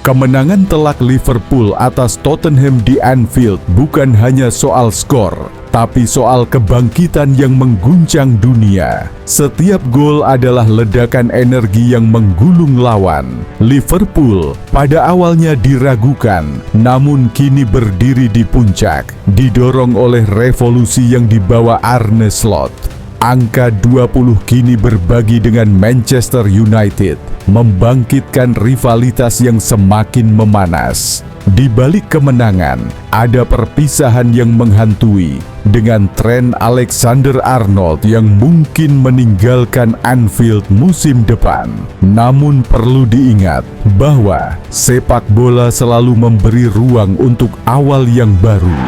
Kemenangan telak Liverpool atas Tottenham di Anfield bukan hanya soal skor, tapi soal kebangkitan yang mengguncang dunia. Setiap gol adalah ledakan energi yang menggulung lawan. Liverpool pada awalnya diragukan, namun kini berdiri di puncak, didorong oleh revolusi yang dibawa Arne Slot. Angka 20 kini berbagi dengan Manchester United, membangkitkan rivalitas yang semakin memanas. Di balik kemenangan, ada perpisahan yang menghantui, dengan Trent Alexander-Arnold yang mungkin meninggalkan Anfield musim depan. Namun perlu diingat bahwa sepak bola selalu memberi ruang untuk awal yang baru.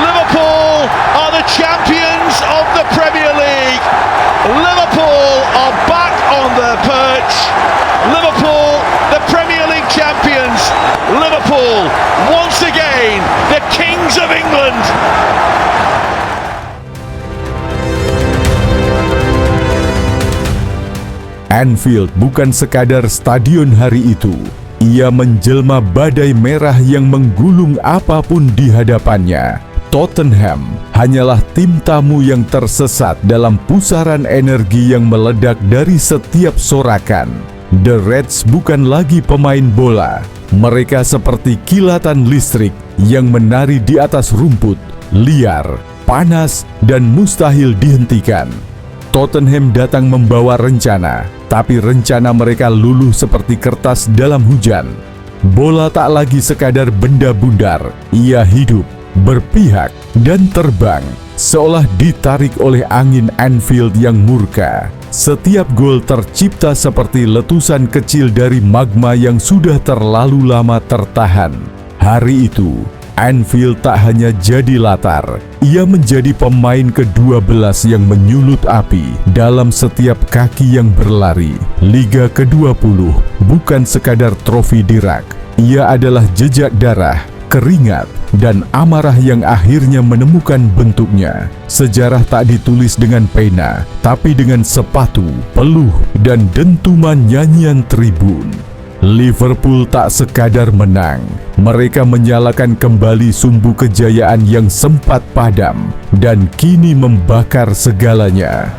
Liverpool are the champions of the Premier League. Liverpool are back on the perch. Liverpool, the Premier League champions. Liverpool, once again, the kings of England. Anfield bukan sekadar stadion hari itu. Ia menjelma badai merah yang menggulung apapun di hadapannya. Tottenham hanyalah tim tamu yang tersesat dalam pusaran energi yang meledak dari setiap sorakan. The Reds bukan lagi pemain bola. Mereka seperti kilatan listrik yang menari di atas rumput, liar, panas, dan mustahil dihentikan. Tottenham datang membawa rencana, tapi rencana mereka luluh seperti kertas dalam hujan. Bola tak lagi sekadar benda bundar, ia hidup, berpihak, dan terbang, seolah ditarik oleh angin Anfield yang murka. Setiap gol tercipta seperti letusan kecil dari magma yang sudah terlalu lama tertahan. Hari itu, Anfield tak hanya jadi latar, ia menjadi pemain ke-12 yang menyulut api dalam setiap kaki yang berlari. Liga ke-20 bukan sekadar trofi di rak, ia adalah jejak darah, keringat, dan amarah yang akhirnya menemukan bentuknya. Sejarah tak ditulis dengan pena, tapi dengan sepatu, peluh, dan dentuman nyanyian tribun. Liverpool tak sekadar menang, mereka menyalakan kembali sumbu kejayaan yang sempat padam dan kini membakar segalanya.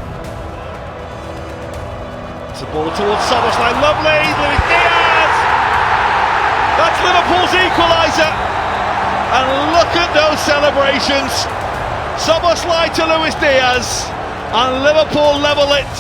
That's Liverpool's equaliser. And look at those celebrations. Szoboszlai to Luis Diaz, and Liverpool level it.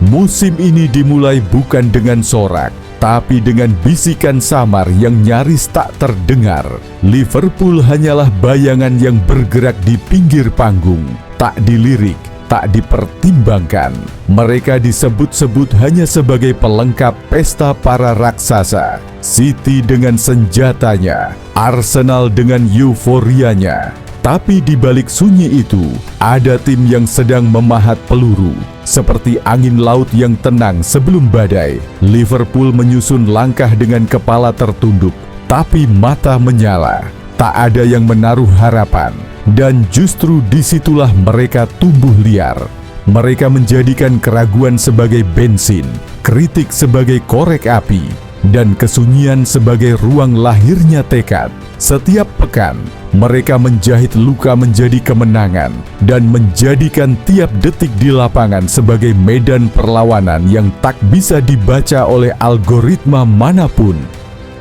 Musim ini dimulai bukan dengan sorak, tapi dengan bisikan samar yang nyaris tak terdengar. Liverpool hanyalah bayangan yang bergerak di pinggir panggung, tak dilirik, tak dipertimbangkan. Mereka disebut-sebut hanya sebagai pelengkap pesta para raksasa. City dengan senjatanya, Arsenal dengan euforianya. Tapi di balik sunyi itu, ada tim yang sedang memahat peluru. Seperti angin laut yang tenang sebelum badai, Liverpool menyusun langkah dengan kepala tertunduk, tapi mata menyala. Tak ada yang menaruh harapan. Dan justru disitulah mereka tumbuh liar. Mereka menjadikan keraguan sebagai bensin, kritik sebagai korek api, dan kesunyian sebagai ruang lahirnya tekad. Setiap pekan, mereka menjahit luka menjadi kemenangan dan menjadikan tiap detik di lapangan sebagai medan perlawanan yang tak bisa dibaca oleh algoritma manapun.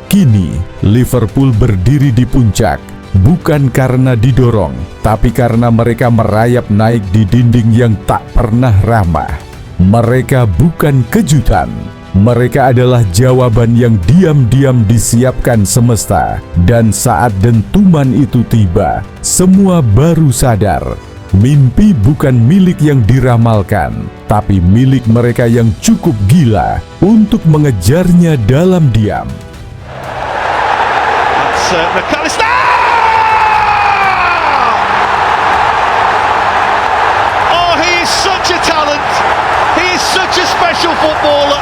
Kini, Liverpool berdiri di puncak, bukan karena didorong, tapi karena mereka merayap naik di dinding yang tak pernah ramah. Mereka bukan kejutan. Mereka adalah jawaban yang diam-diam disiapkan semesta. Dan saat dentuman itu tiba, semua baru sadar. Mimpi bukan milik yang diramalkan, tapi milik mereka yang cukup gila untuk mengejarnya dalam diam. McAllister! Oh, he is such a talent. He is such a special footballer.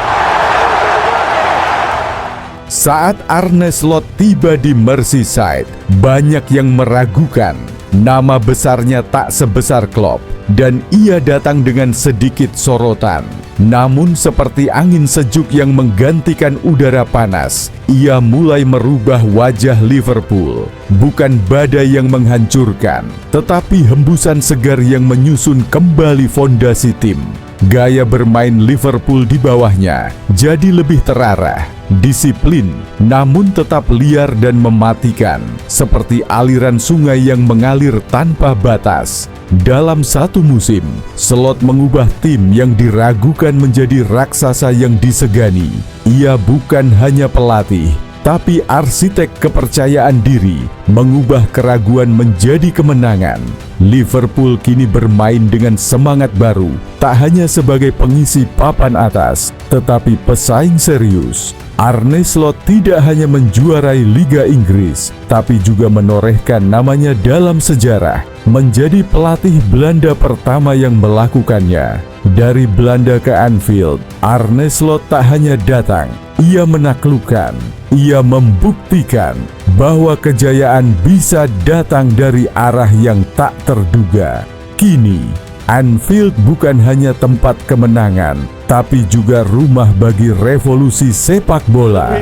Saat Arne Slot tiba di Merseyside, banyak yang meragukan. Nama besarnya tak sebesar Klopp, dan ia datang dengan sedikit sorotan. Namun seperti angin sejuk yang menggantikan udara panas, ia mulai merubah wajah Liverpool. Bukan badai yang menghancurkan, tetapi hembusan segar yang menyusun kembali fondasi tim. Gaya bermain Liverpool di bawahnya jadi lebih terarah, disiplin, namun tetap liar dan mematikan, seperti aliran sungai yang mengalir tanpa batas. Dalam satu musim, Slot mengubah tim yang diragukan menjadi raksasa yang disegani. Ia bukan hanya pelatih, tapi arsitek kepercayaan diri, mengubah keraguan menjadi kemenangan. Liverpool kini bermain dengan semangat baru, tak hanya sebagai pengisi papan atas, tetapi pesaing serius. Arne Slot tidak hanya menjuarai Liga Inggris, tapi juga menorehkan namanya dalam sejarah, menjadi pelatih Belanda pertama yang melakukannya. Dari Belanda ke Anfield, Arne Slot tak hanya datang, ia menaklukkan. Ia membuktikan bahwa kejayaan bisa datang dari arah yang tak terduga. Kini, Anfield bukan hanya tempat kemenangan, tapi juga rumah bagi revolusi sepak bola.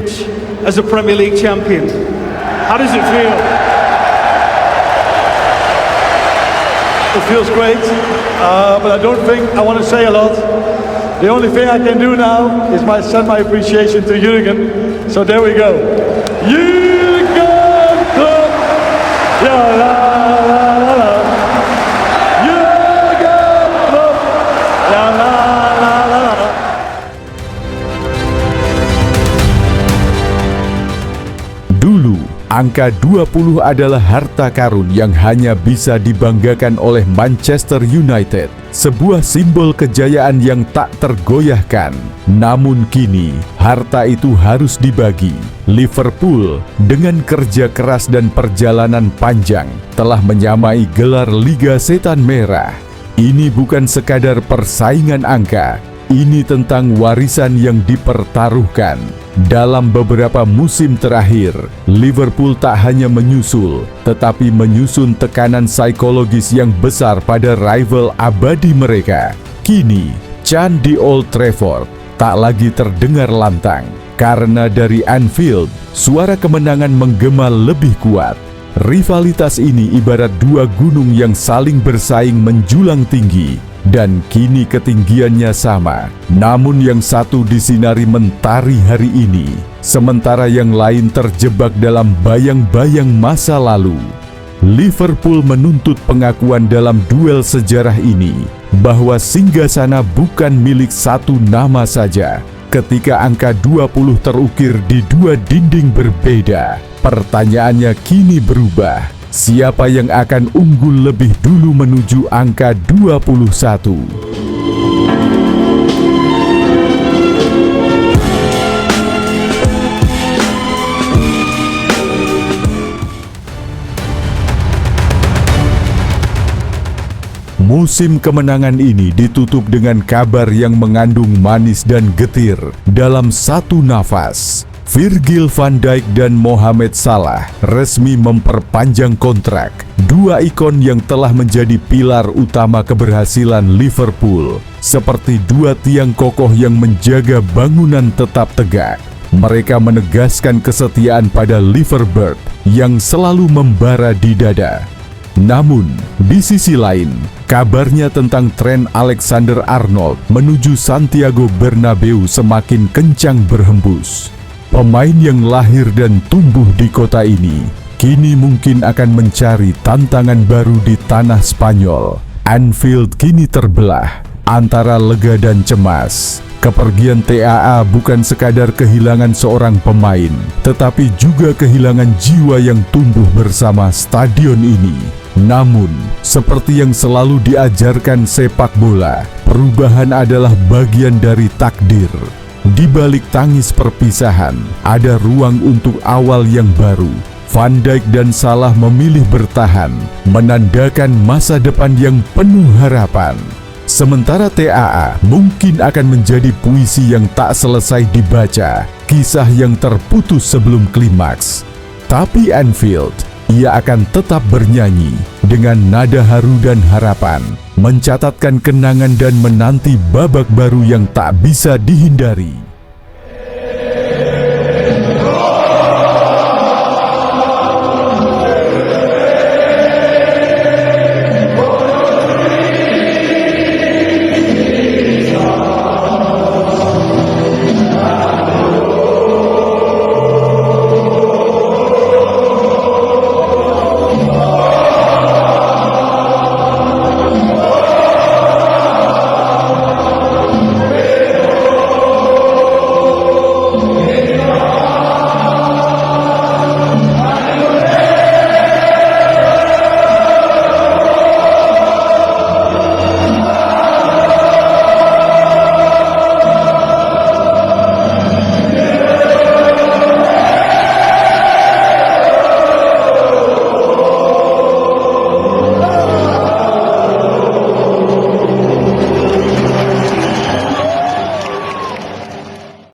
As a Premier League champion, how does it feel? It feels great, but I don't think I want to say a lot. The only thing I can do now is send my appreciation to Jurgen. So there we go. Jurgen Klopp. Ja, la, la, la, la. Jurgen Klopp. Ja, la, la, la, la. Dulu, angka 20 adalah harta karun yang hanya bisa dibanggakan oleh Manchester United, sebuah simbol kejayaan yang tak tergoyahkan. Namun kini, harta itu harus dibagi. Liverpool, dengan kerja keras dan perjalanan panjang, telah menyamai gelar Liga Setan Merah. Ini bukan sekadar persaingan angka, ini tentang warisan yang dipertaruhkan. Dalam beberapa musim terakhir, Liverpool tak hanya menyusul, tetapi menyusun tekanan psikologis yang besar pada rival abadi mereka. Kini, candi Old Trafford tak lagi terdengar lantang, karena dari Anfield, suara kemenangan menggema lebih kuat. Rivalitas ini ibarat dua gunung yang saling bersaing menjulang tinggi, dan kini ketinggiannya sama. Namun yang satu disinari mentari hari ini, sementara yang lain terjebak dalam bayang-bayang masa lalu. Liverpool menuntut pengakuan dalam duel sejarah ini, bahwa singgasana bukan milik satu nama saja. Ketika angka 20 terukir di dua dinding berbeda, pertanyaannya kini berubah. Siapa yang akan unggul lebih dulu menuju angka 21? Musim kemenangan ini ditutup dengan kabar yang mengandung manis dan getir dalam satu nafas. Virgil van Dijk dan Mohamed Salah resmi memperpanjang kontrak, dua ikon yang telah menjadi pilar utama keberhasilan Liverpool, seperti dua tiang kokoh yang menjaga bangunan tetap tegak. Mereka menegaskan kesetiaan pada Liverbird yang selalu membara di dada. Namun, di sisi lain, kabarnya tentang tren Alexander-Arnold menuju Santiago Bernabeu semakin kencang berhembus. Pemain yang lahir dan tumbuh di kota ini, kini mungkin akan mencari tantangan baru di tanah Spanyol. Anfield kini terbelah antara lega dan cemas. Kepergian TAA bukan sekadar kehilangan seorang pemain, tetapi juga kehilangan jiwa yang tumbuh bersama stadion ini. Namun, seperti yang selalu diajarkan sepak bola, perubahan adalah bagian dari takdir. Di balik tangis perpisahan, ada ruang untuk awal yang baru. Van Dijk dan Salah memilih bertahan, menandakan masa depan yang penuh harapan. Sementara TAA mungkin akan menjadi puisi yang tak selesai dibaca, kisah yang terputus sebelum klimaks. Tapi Anfield, ia akan tetap bernyanyi dengan nada haru dan harapan, mencatatkan kenangan dan menanti babak baru yang tak bisa dihindari.